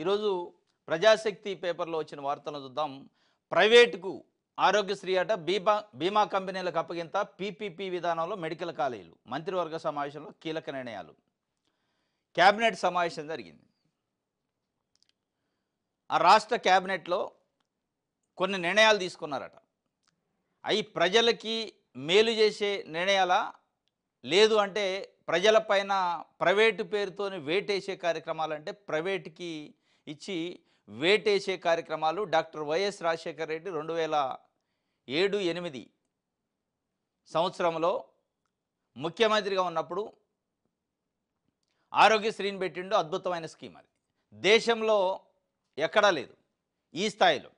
ఈరోజు ప్రజాశక్తి పేపర్లో వచ్చిన వార్తలను చూద్దాం. ప్రైవేటుకు ఆరోగ్యశ్రీ అట బీమా కంపెనీలకు అప్పగింత పీపీపీ విధానంలో మెడికల్ కాలేజీలు. మంత్రివర్గ సమావేశంలో కీలక నిర్ణయాలు. కేబినెట్ సమావేశం జరిగింది. ఆ రాష్ట్ర కేబినెట్లో కొన్ని నిర్ణయాలు తీసుకున్నారట. అవి ప్రజలకి మేలు చేసే నిర్ణయాలా, లేదు అంటే ప్రజలపైన ప్రైవేటు పేరుతోని వేటేసే కార్యక్రమాలు, అంటే ప్రైవేటుకి ఇచ్చి వేటేసే కార్యక్రమాలు. డాక్టర్ వైఎస్ రాజశేఖర రెడ్డి 2007-8 సంవత్సరంలో ముఖ్యమంత్రిగా ఉన్నప్పుడు ఆరోగ్యశ్రీని పెట్టిండు. అద్భుతమైన స్కీమ్ అది. దేశంలో ఎక్కడా లేదు ఈ స్థాయిలో.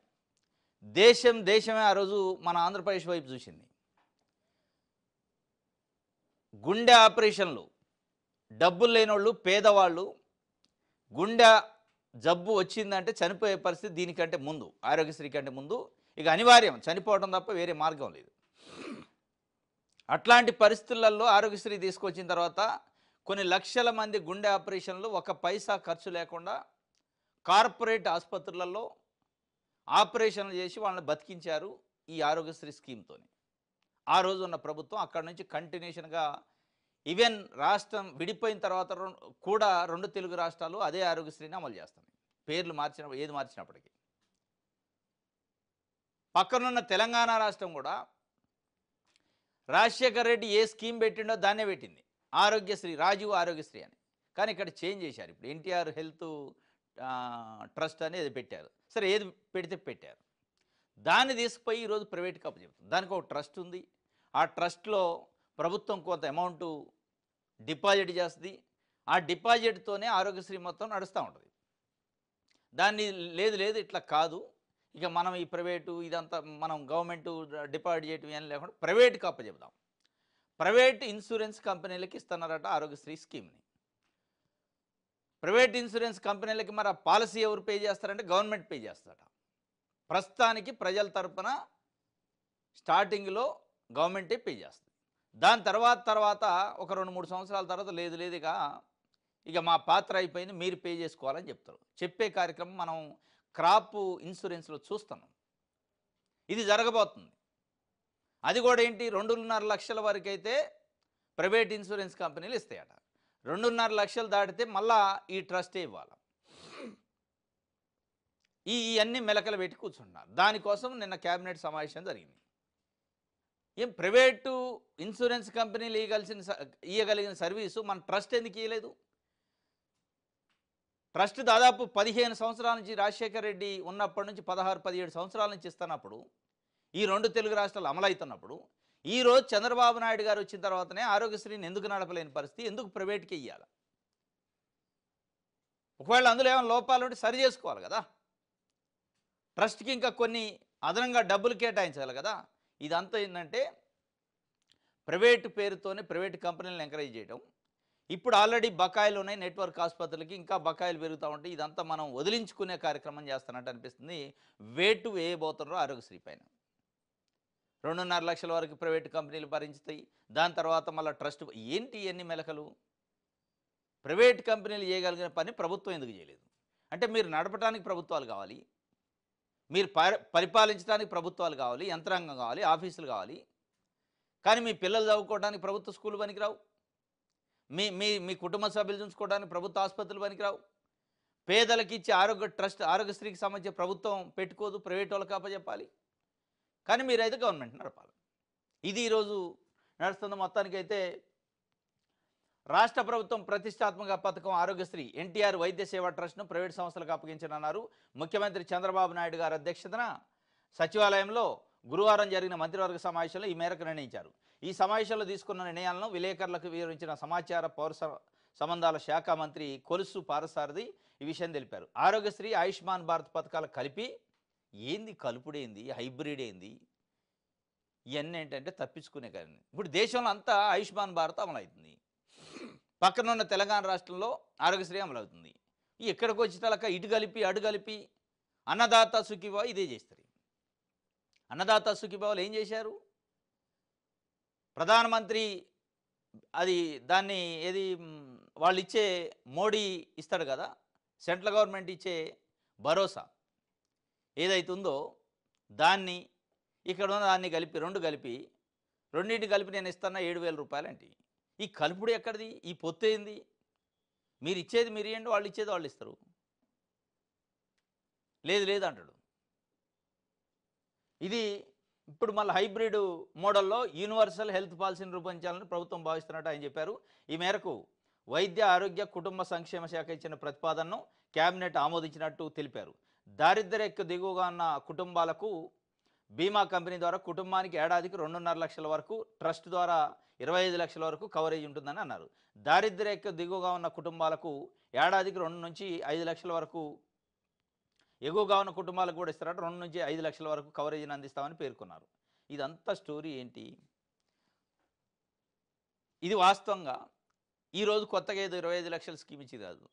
దేశమే ఆ రోజు మన ఆంధ్రప్రదేశ్ వైపు చూసింది. గుండె ఆపరేషన్లు, డబ్బులు లేనోళ్ళు, పేదవాళ్ళు గుండె జబ్బు వచ్చిందంటే చనిపోయే పరిస్థితి. దీనికంటే ముందు, ఆరోగ్యశ్రీ కంటే ముందు ఇక అనివార్యం చనిపోవడం తప్ప వేరే మార్గం లేదు. అట్లాంటి పరిస్థితులలో ఆరోగ్యశ్రీ తీసుకొచ్చిన తర్వాత కొన్ని లక్షల మంది గుండె ఆపరేషన్లు ఒక పైసా ఖర్చు లేకుండా కార్పొరేట్ ఆసుపత్రులలో ఆపరేషన్లు చేసి వాళ్ళని బతికించారు ఈ ఆరోగ్యశ్రీ స్కీమ్తో. ఆ రోజు ఉన్న ప్రభుత్వం అక్కడ నుంచి కంటిన్యూషన్గా ఈవెన్ రాష్ట్రం విడిపోయిన తర్వాత కూడా 2 తెలుగు రాష్ట్రాలు అదే ఆరోగ్యశ్రీని అమలు చేస్తున్నాయి. పేర్లు ఏది మార్చినప్పటికీ. పక్కనున్న తెలంగాణ రాష్ట్రం కూడా రాజశేఖర్ రెడ్డి ఏ స్కీమ్ పెట్టిండో దాన్నే పెట్టింది, ఆరోగ్యశ్రీ, రాజీవ్ ఆరోగ్యశ్రీ అని. కానీ ఇక్కడ చేంజ్ చేశారు. ఇప్పుడు ఎన్టీఆర్ హెల్త్ ట్రస్ట్ అనేది పెట్టారు. సరే, ఏది పెడితే పెట్టారు. దాన్ని తీసుకుపోయి ఈరోజు ప్రైవేట్కి అప్పచెప్తుంది. దానికి ఒక ట్రస్ట్ ఉంది. ఆ ట్రస్ట్లో ప్రభుత్వం కొంత అమౌంట్ డిపాజిట్ చేస్తుంది. ఆ డిపాజిట్తోనే ఆరోగ్యశ్రీ మొత్తం నడుస్తూ ఉంటుంది. దాన్ని లేదు ఇట్లా కాదు, ఇక మనం ఈ ప్రైవేటు ఇదంతా మనం గవర్నమెంట్ డిపాజిట్ చేయటం ఏం లేకుండా ప్రైవేట్కి అప్పచెప్దాం. ప్రైవేట్ ఇన్సూరెన్స్ కంపెనీలకి ఇస్తున్నారట ఆరోగ్యశ్రీ స్కీమ్ని. ప్రైవేట్ ఇన్సూరెన్స్ కంపెనీలకి మరి ఆ పాలసీ ఎవరు పే చేస్తారంటే గవర్నమెంట్ పే చేస్తారట. ప్రస్తుతానికి ప్రజల తరపున స్టార్టింగ్లో గవర్నమెంటే పే చేస్తుంది. దాని తర్వాత ఒక 2-3 సంవత్సరాల తర్వాత లేదు ఇక మా పాత్ర అయిపోయింది, మీరు పే చేసుకోవాలని చెప్తారు. చెప్పే కార్యక్రమం మనం క్రాప్ ఇన్సూరెన్స్లో చూస్తున్నాం. ఇది జరగబోతుంది. అది కూడా ఏంటి, 2.5 లక్షల వరకు అయితే ప్రైవేట్ ఇన్సూరెన్స్ కంపెనీలు ఇస్తాయట. 2.5 లక్షలు దాటితే మళ్ళా ఈ ట్రస్టే ఇవ్వాలి. ఇవన్నీ మెలకలు పెట్టి కూర్చుంటున్నారు. దానికోసం నిన్న కేబినెట్ సమావేశం జరిగింది. ఏం ప్రైవేటు ఇన్సూరెన్స్ కంపెనీలు ఇవ్వగలిగిన సర్వీసు మన ట్రస్ట్ ఎందుకు ఇవ్వలేదు? ట్రస్ట్ దాదాపు 15 సంవత్సరాల నుంచి రాజశేఖర్ రెడ్డి ఉన్నప్పటి నుంచి 16-17 సంవత్సరాల నుంచి ఇస్తున్నప్పుడు, ఈ 2 తెలుగు రాష్ట్రాలు అమలవుతున్నప్పుడు, ఈరోజు చంద్రబాబు నాయుడు గారు వచ్చిన తర్వాతనే ఆరోగ్యశ్రీని ఎందుకు నడపలేని పరిస్థితి, ఎందుకు ప్రైవేట్కి ఇవ్వాలి? ఒకవేళ అందులో ఏమైనా లోపాలు ఉంటే సరి చేసుకోవాలి కదా. ట్రస్ట్కి ఇంకా కొన్ని అదనంగా డబ్బులు కేటాయించాలి కదా. ఇదంతా ఏంటంటే ప్రైవేటు పేరుతోనే ప్రైవేటు కంపెనీలను ఎంకరేజ్ చేయడం. ఇప్పుడు ఆల్రెడీ బకాయిలు ఉన్నాయి నెట్వర్క్ ఆసుపత్రులకి, ఇంకా బకాయిలు పెరుగుతూ ఉంటాయి. ఇదంతా మనం వదిలించుకునే కార్యక్రమం చేస్తున్నట్టు అనిపిస్తుంది. వేటు వేయబోతున్నారు ఆరోగ్యశ్రీ పైన. 2.5 లక్షల వరకు ప్రైవేటు కంపెనీలు భరించుతాయి. దాని తర్వాత మళ్ళీ ట్రస్ట్ ఏంటి, ఎన్ని మెలకలు? ప్రైవేట్ కంపెనీలు చేయగలిగిన పని ప్రభుత్వం ఎందుకు చేయలేదు? అంటే మీరు నడపడానికి ప్రభుత్వాలు కావాలి, మీరు పరిపాలించడానికి ప్రభుత్వాలు కావాలి, యంత్రాంగం కావాలి, ఆఫీసులు కావాలి. కానీ మీ పిల్లలు చదువుకోవడానికి ప్రభుత్వ స్కూల్ పనికిరావు, మీ మీ మీ కుటుంబ సభ్యులు చూసుకోవడానికి ప్రభుత్వ ఆసుపత్రులు పనికిరావు. పేదలకు ఇచ్చే ఆరోగ్యశ్రీకి సంబంధించి ప్రభుత్వం పెట్టుకోదు, ప్రైవేట్ వాళ్ళకి అప్పచెప్పాలి. కానీ మీరైతే గవర్నమెంట్ నడపాలి. ఇది ఈరోజు నడుస్తుంది. మొత్తానికైతే రాష్ట్ర ప్రభుత్వం ప్రతిష్టాత్మక పథకం ఆరోగ్యశ్రీ ఎన్టీఆర్ వైద్య సేవా ట్రస్ట్ను ప్రైవేట్ సంస్థలకు అప్పగించనున్నారు. ముఖ్యమంత్రి చంద్రబాబు నాయుడు గారి అధ్యక్షతన సచివాలయంలో గురువారం జరిగిన మంత్రివర్గ సమావేశంలో ఈ మేరకు నిర్ణయించారు. ఈ సమావేశంలో తీసుకున్న నిర్ణయాలను విలేకరులకు వివరించిన సమాచార పౌర సంబంధాల శాఖ మంత్రి కొలుసు పారసారథి ఈ విషయం తెలిపారు. ఆరోగ్యశ్రీ, ఆయుష్మాన్ భారత్ పథకాలు కలిపి ఏంది, కలుపుడేంది, హైబ్రిడ్ ఏంది, ఇవన్నీ ఏంటంటే తప్పించుకునే కానీ. ఇప్పుడు దేశంలో అంతా ఆయుష్మాన్ భారత్ అమలవుతుంది. పక్కనున్న తెలంగాణ రాష్ట్రంలో ఆరోగ్యశ్రీ అమలవుతుంది. ఎక్కడికి వచ్చేటలక ఇటు కలిపి అటు కలిపి అన్నదాత సుఖీభావ ఇదే చేస్తారు. అన్నదాత సుఖీభావలు ఏం చేశారు? ప్రధానమంత్రి అది దాన్ని ఏది వాళ్ళు ఇచ్చే మోడీ ఇస్తాడు కదా సెంట్రల్ గవర్నమెంట్ ఇచ్చే భరోసా ఏదైతే ఉందో దాన్ని ఇక్కడ ఉన్న దాన్ని కలిపి రెండింటిని కలిపి నేను ఇస్తున్నా 7,000 రూపాయలు అంటే ఈ కలుపుడు ఎక్కడిది? ఈ పొత్తు ఏంది? మీరు ఇచ్చేది మీరు ఇవ్వండి, వాళ్ళు ఇచ్చేది వాళ్ళు ఇస్తారు. లేదు అంటాడు. ఇది ఇప్పుడు మళ్ళీ హైబ్రిడ్ మోడల్లో యూనివర్సల్ హెల్త్ పాలసీని రూపొందించాలని ప్రభుత్వం భావిస్తున్నట్టు ఆయన చెప్పారు. ఈ మేరకు వైద్య ఆరోగ్య కుటుంబ సంక్షేమ శాఖ ఇచ్చిన ప్రతిపాదనను కేబినెట్ ఆమోదించినట్టు తెలిపారు. దారిద్ర్యకు దిగువగా ఉన్న కుటుంబాలకు బీమా కంపెనీ ద్వారా కుటుంబానికి ఏడాదికి 2.5 లక్షల వరకు, ట్రస్ట్ ద్వారా 25 లక్షల వరకు కవరేజ్ ఉంటుందని అన్నారు. దారిద్ర్యకు దిగువగా ఉన్న కుటుంబాలకు ఏడాదికి 2 నుంచి 5 లక్షల వరకు, ఎగువగా ఉన్న కుటుంబాలకు కూడా ఇస్తారట 2 నుంచి 5 లక్షల వరకు కవరేజీని అందిస్తామని పేర్కొన్నారు. ఇదంతా స్టోరీ ఏంటి? ఇది వాస్తవంగా ఈరోజు కొత్తగా ఏదో 25 లక్షల స్కీమ్ ఇచ్చింది కాదు.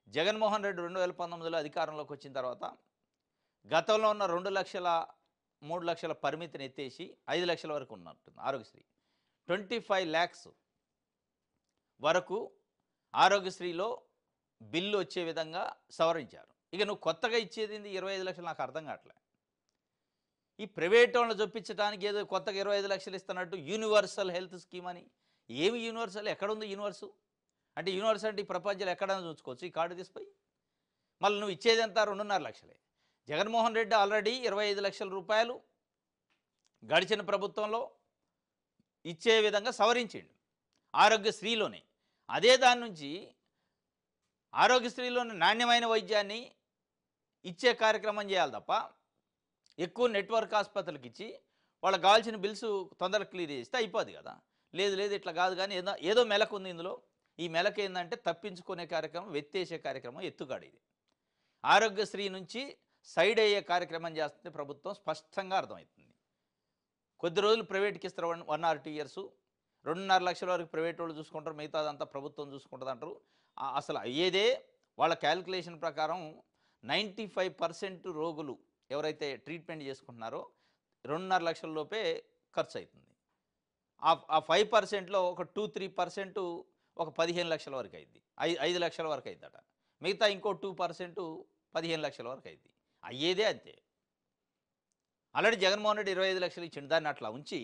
జగన్మోహన్ రెడ్డి 2019లో అధికారంలోకి వచ్చిన తర్వాత గతంలో ఉన్న 2 లక్షల 3 లక్షల పరిమితిని ఎత్తేసి 5 లక్షల వరకు ఉన్నట్టుంది ఆరోగ్యశ్రీ. 25 lakhs వరకు ఆరోగ్యశ్రీలో బిల్లు వచ్చే విధంగా సవరించారు. ఇక నువ్వు కొత్తగా ఇచ్చేది 25 లక్షలు, నాకు అర్థం కావట్లే. ఈ ప్రైవేట్ వాళ్ళని చొప్పించడానికి ఏదో కొత్తగా 25 లక్షలు ఇస్తున్నట్టు యూనివర్సల్ హెల్త్ స్కీమ్ అని. ఏమి యూనివర్సల్? ఎక్కడుంది యూనివర్సు? అంటే యూనివర్స్ అంటే ఈ ప్రపంచంలో ఎక్కడైనా చూసుకోవచ్చు ఈ కార్డు తీసిపోయి. మళ్ళీ నువ్వు ఇచ్చేది ఎంత? 2.5 లక్షలే. జగన్మోహన్ రెడ్డి ఆల్రెడీ 25 లక్షల రూపాయలు గడిచిన ప్రభుత్వంలో ఇచ్చే విధంగా సవరించిండు ఆరోగ్యశ్రీలోనే. అదే దాని నుంచి ఆరోగ్యశ్రీలోని నాణ్యమైన వైద్యాన్ని ఇచ్చే కార్యక్రమం చేయాలి తప్ప ఎక్కువ నెట్వర్క్ ఆసుపత్రులకు ఇచ్చి వాళ్ళకి కావాల్సిన బిల్స్ తొందరగా క్లియర్ చేస్తే అయిపోదు కదా. లేదు ఇట్లా కాదు. కానీ ఏదో మెలకు ఉంది ఇందులో. ఈ మెలకు ఏంటంటే తప్పించుకునే కార్యక్రమం, వెత్తేసే కార్యక్రమం, ఎత్తుగాడు ఇది. ఆరోగ్యశ్రీ నుంచి సైడ్ అయ్యే కార్యక్రమం చేస్తుంది ప్రభుత్వం, స్పష్టంగా అర్థమవుతుంది. కొద్ది రోజులు ప్రైవేట్కి ఇస్తారు, 1 or 2 years, 2.5 లక్షల వరకు ప్రైవేట్ వాళ్ళు చూసుకుంటారు, మిగతాదంతా ప్రభుత్వం చూసుకుంటుంది అంటారు. అసలు అయ్యేదే వాళ్ళ క్యాలిక్యులేషన్ ప్రకారం 95% రోగులు ఎవరైతే ట్రీట్మెంట్ చేసుకుంటున్నారో 2.5 లక్షల లోపే ఖర్చు అవుతుంది. ఆ 5%లో ఒక 2-3% ఒక 15 లక్షల వరకు అయింది, 5 లక్షల వరకు అవుతుందట. మిగతా ఇంకో 2% 15 లక్షల వరకు అయింది. అయ్యేదే అంతే. ఆల్రెడీ జగన్మోహన్ రెడ్డి 25 లక్షలు ఇచ్చిండు. దాన్ని అట్లా ఉంచి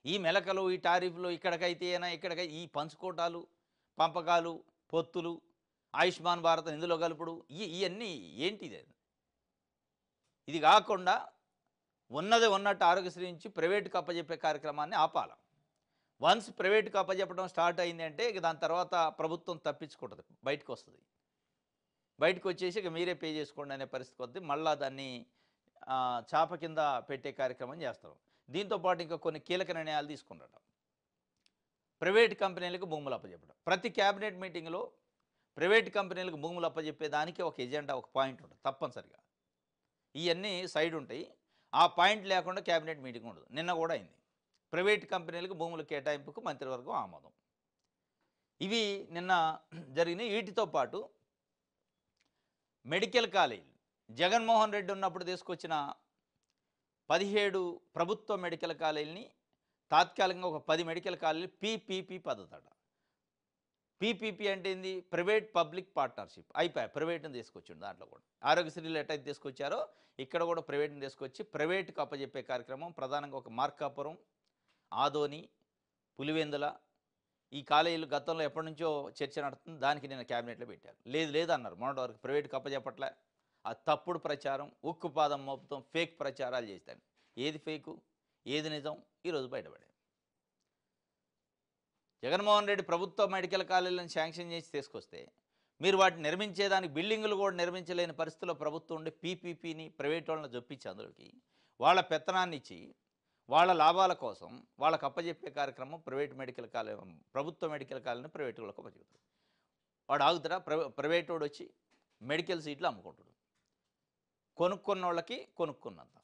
ఈ మెలకలు, ఈ టారిఫ్లు, ఇక్కడికైతేనా ఇక్కడికైతే ఈ పంచుకోటాలు, పంపకాలు, పొత్తులు, ఆయుష్మాన్ భారత్ ఇందులో కలుపుడు, ఇవన్నీ ఏంటిది? ఇది కాకుండా ఉన్నది ఉన్నట్టు ఆరోగ్యశ్రీ నుంచి ప్రైవేటుకు అప్పచెప్పే కార్యక్రమాన్ని ఆపాలి. వన్స్ ప్రైవేటుకు అప్పచెప్పడం స్టార్ట్ అయింది అంటే ఇక దాని తర్వాత ప్రభుత్వం తప్పించుకుంటుంది, బయటకు వస్తుంది. బయటకు వచ్చేసి ఇక మీరే పే చేసుకోండి అనే పరిస్థితి వద్ద మళ్ళీ దాన్ని చాప కింద పెట్టే కార్యక్రమం చేస్తారు. దీంతోపాటు ఇంకా కొన్ని కీలక నిర్ణయాలు తీసుకున్నారట. ప్రైవేట్ కంపెనీలకు భూములు అప్పచెప్పడం. ప్రతి క్యాబినెట్ మీటింగ్లో ప్రైవేట్ కంపెనీలకు భూములు అప్పచెప్పేదానికి ఒక ఎజెండా, ఒక పాయింట్ ఉంటుంది తప్పనిసరిగా. ఇవన్నీ సైడ్ ఉంటాయి. ఆ పాయింట్ లేకుండా క్యాబినెట్ మీటింగ్ ఉండదు. నిన్న కూడా అయింది. ప్రైవేట్ కంపెనీలకు భూముల కేటాయింపుకు మంత్రివర్గం ఆమోదం. ఇవి నిన్న జరిగినాయి. వీటితో పాటు మెడికల్ కాలేజీలు జగన్మోహన్ రెడ్డి ఉన్నప్పుడు తీసుకొచ్చిన 17 ప్రభుత్వ మెడికల్ కాలేజీని తాత్కాలికంగా ఒక 10 మెడికల్ కాలేజీలు పీపీపీ పద్ధతి అట. పీపీపీ అంటే ఏంది? Private public partnership. అయిపోయాయి, ప్రైవేట్ని తీసుకొచ్చిండు. దాంట్లో కూడా ఆరోగ్యశ్రీలు ఎట్టయితే తీసుకొచ్చారో ఇక్కడ కూడా ప్రైవేట్ని తీసుకొచ్చి ప్రైవేట్కి అప్పచెప్పే కార్యక్రమం. ప్రధానంగా ఒక మార్కాపురం, ఆదోని, పులివెందుల ఈ కాలేజీలు గతంలో ఎప్పటి నుంచో చర్చ నడుతుంది. దానికి నేను క్యాబినెట్లో పెట్టారు. లేదు అన్నారు. మొన్నటి వరకు ప్రైవేట్కి అప్పచెప్పట్లే. ఆ తప్పుడు ప్రచారం, ఉక్కుపాదం మోపుతాం, ఫేక్ ప్రచారాలు చేస్తాను. ఏది ఫేకు, ఏది నిజం ఈరోజు బయటపడే. జగన్మోహన్ రెడ్డి ప్రభుత్వ మెడికల్ కాలేజీలను శాంక్షన్ చేసి తీసుకొస్తే మీరు వాటిని నిర్మించేదానికి బిల్డింగులు కూడా నిర్మించలేని పరిస్థితిలో ప్రభుత్వం ఉండి పీపీపీని ప్రైవేట్ వాళ్ళని జొప్పించి అందులోకి వాళ్ళ పెత్తనాన్ని ఇచ్చి వాళ్ళ లాభాల కోసం వాళ్ళకి అప్పచెప్పే కార్యక్రమం ప్రైవేట్ మెడికల్ కాలేజ్, ప్రభుత్వ మెడికల్ కాలేజీని ప్రైవేట్ వాళ్ళకి అప్పచెప్తారు. వాడు ఆగుతారా? ప్రైవేట్ వాడు వచ్చి మెడికల్ సీట్లు అమ్ముకుంటాడు. కొనుక్కున్న వాళ్ళకి కొనుక్కున్నంత.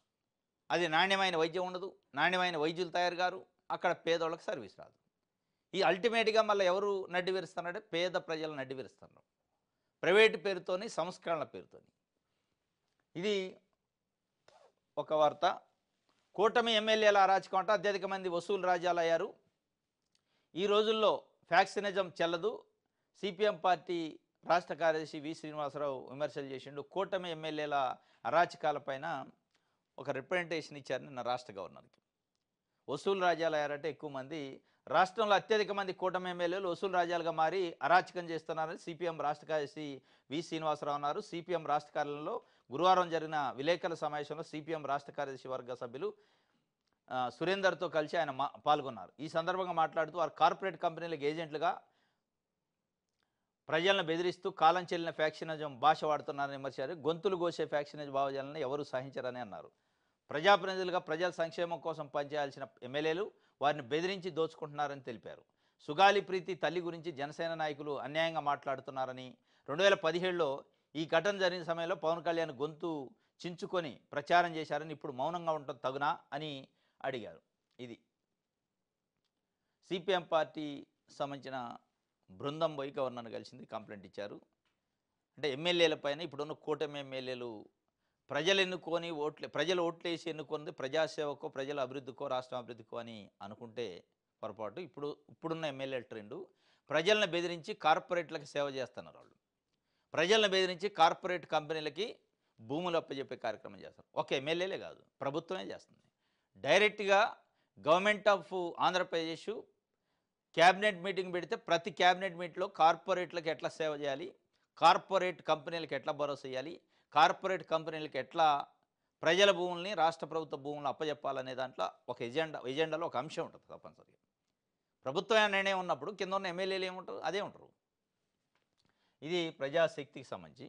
అది నాణ్యమైన వైద్యం ఉండదు, నాణ్యమైన వైద్యులు తయారు గారు, అక్కడ పేదోళ్ళకి సర్వీస్ రాదు. ఈ అల్టిమేట్గా మళ్ళీ ఎవరు నడ్డి విరుస్తున్నారంటే పేద ప్రజలు నడ్డి విరుస్తున్నారు ప్రైవేటు పేరుతోని, సంస్కరణల పేరుతోని. ఇది ఒక వార్త. కూటమి ఎమ్మెల్యేల అరాచకం అంట. అత్యధిక మంది వసూలు రాజ్యాలు అయ్యారు. ఈ రోజుల్లో ఫ్యాక్సినిజం చెల్లదు. సిపిఎం పార్టీ రాష్ట్ర కార్యదర్శి వి శ్రీనివాసరావు విమర్శలు చేసిండు. కూటమి ఎమ్మెల్యేల అరాచకాలపైన ఒక రిప్రజెంటేషన్ ఇచ్చారు నిన్న రాష్ట్ర గవర్నర్కి. వసూలు రాజ్యాలు అయ్యారంటే ఎక్కువ మంది, రాష్ట్రంలో అత్యధిక మంది కూటమి ఎమ్మెల్యేలు వసూలు రాజ్యాలుగా మారి అరాచకం చేస్తున్నారని సిపిఎం రాష్ట్ర కార్యదర్శి వి శ్రీనివాసరావు అన్నారు. సిపిఎం రాష్ట్ర కార్యాలయంలో గురువారం జరిగిన విలేకరుల సమావేశంలో సిపిఎం రాష్ట్ర కార్యదర్శి వర్గ సభ్యులు సురేందర్తో కలిసి ఆయన పాల్గొన్నారు. ఈ సందర్భంగా మాట్లాడుతూ వారు కార్పొరేట్ కంపెనీలకు ఏజెంట్లుగా ప్రజలను బెదిరిస్తూ కాలం చెల్లిన ఫ్యాక్షనిజం భాష వాడుతున్నారని విమర్శారు. గొంతులు కోసే ఫ్యాక్షనిజం భావజాలను ఎవరూ సహించరని అన్నారు. ప్రజాప్రతినిధులుగా ప్రజల సంక్షేమం కోసం పనిచేయాల్సిన ఎమ్మెల్యేలు వారిని బెదిరించి దోచుకుంటున్నారని తెలిపారు. సుగాలి ప్రీతి తల్లి గురించి జనసేన నాయకులు అన్యాయంగా మాట్లాడుతున్నారని, 2017లో ఈ ఘటన జరిగిన సమయంలో పవన్ కళ్యాణ్ గొంతు చించుకొని ప్రచారం చేశారని, ఇప్పుడు మౌనంగా ఉండటం తగునా అని అడిగారు. ఇది సిపిఎం పార్టీ సంబంధించిన బృందం పోయి గవర్నర్ని కలిసింది, కంప్లైంట్ ఇచ్చారు. అంటే ఎమ్మెల్యేల పైన ఇప్పుడున్న కూటమి ఎమ్మెల్యేలు ప్రజలు ఓట్లేసి ఎన్నుకున్నది ప్రజాసేవకో, ప్రజల అభివృద్ధికో, రాష్ట్రం అభివృద్ధికో అని అనుకుంటే పొరపాటు. ఇప్పుడున్న ఎమ్మెల్యేల ట్రెండు ప్రజలను బెదిరించి కార్పొరేట్లకు సేవ చేస్తున్నారు. వాళ్ళు ప్రజలను బెదిరించి కార్పొరేట్ కంపెనీలకి భూములు అప్పచెప్పే కార్యక్రమం చేస్తారు. ఒక ఎమ్మెల్యేలే కాదు, ప్రభుత్వమే చేస్తుంది. డైరెక్ట్గా government of Andhra Pradesh cabinet meeting పెడితే ప్రతి క్యాబినెట్ మీట్లో కార్పొరేట్లకు ఎట్లా సేవ చేయాలి, కార్పొరేట్ కంపెనీలకు ఎట్లా భరోసా ఇవ్వాలి, కార్పొరేట్ కంపెనీలకు ఎట్లా ప్రజల భూముల్ని రాష్ట్ర ప్రభుత్వ భూములను అప్పచెప్పాలనే దాంట్లో ఒక ఎజెండాలో ఒక అంశం ఉంటుంది తప్పనిసరిగా. ప్రభుత్వ నిర్ణయం ఉన్నప్పుడు కింద ఉన్న ఎమ్మెల్యేలు ఏముంటారు, అదే ఉంటారు. ఇది ప్రజాశక్తికి సంబంధించి